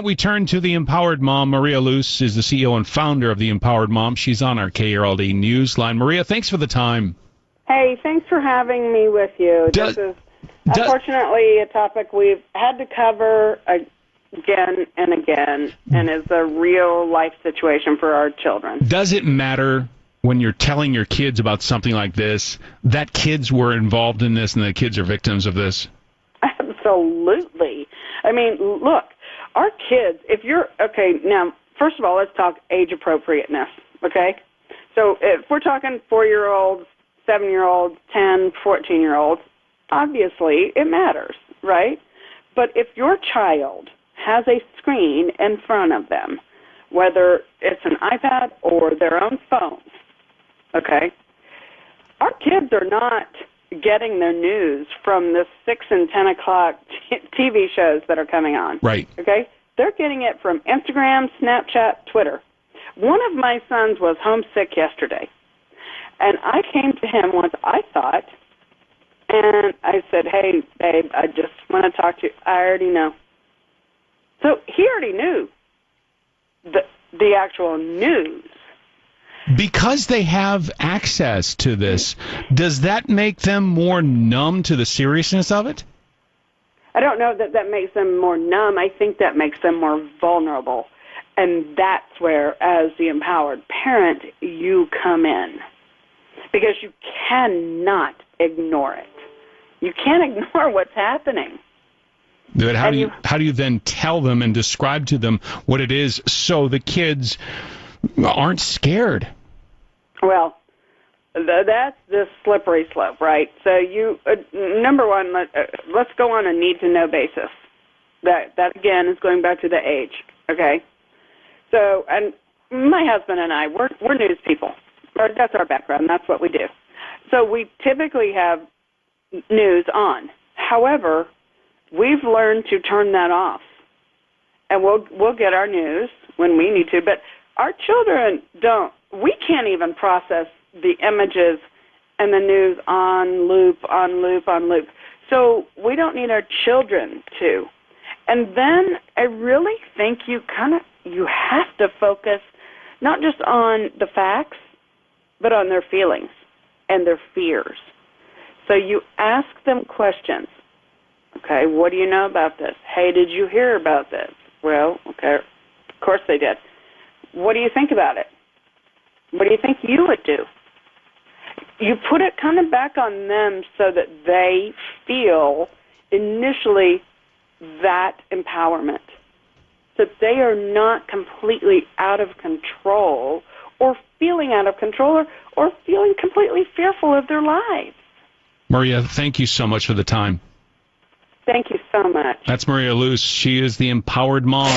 We turn to the Empowered Mom. Maria Luce is the CEO and founder of the Empowered Mom. She's on our KRLD Newsline. Maria, thanks for the time. Hey, thanks for having me with you. This is unfortunately a topic we've had to cover again and again, and is a real life situation for our children. Does it matter when you're telling your kids about something like this that kids were involved in this and that kids are victims of this? Absolutely. I mean, look, our kids, if you're, okay, now, first of all, let's talk age appropriateness, okay? So if we're talking 4-year-olds, 7-year-olds, 10, 14-year-olds, obviously it matters, right? But if your child has a screen in front of them, whether it's an iPad or their own phone, okay, our kids are not getting their news from the 6 and 10 o'clock TV shows that are coming on. Right. Okay? They're getting it from Instagram, Snapchat, Twitter. One of my sons was homesick yesterday, and I came to him once, I thought, and I said, hey, babe, I just want to talk to you. I already know. So he already knew the actual news. Because they have access to this, does that make them more numb to the seriousness of it? I don't know that makes them more numb. I think that makes them more vulnerable. And that's where, as the empowered parent, you come in. Because you cannot ignore it. You can't ignore what's happening. But how do you then tell them and describe to them what it is so the kids aren't scared? Well, that's the slippery slope, right? So you, number one, let's go on a need-to-know basis. That again is going back to the age, okay? So, and my husband and I, we're news people. That's our background. That's what we do. So we typically have news on. However, we've learned to turn that off, and we'll get our news when we need to. But our children don't. We can't even process the images and the news on loop, on loop, on loop. So we don't need our children to. And then I really think you have to focus not just on the facts, but on their feelings and their fears. So you ask them questions. Okay, what do you know about this? Hey, did you hear about this? Well, okay, of course they did. What do you think about it? What do you think you would do? You put it kind of back on them so that they feel initially that empowerment, that they are not completely out of control or feeling out of control or feeling completely fearful of their lives. Maria, thank you so much for the time. Thank you so much. That's Maria Luce. She is the Empowered Mom.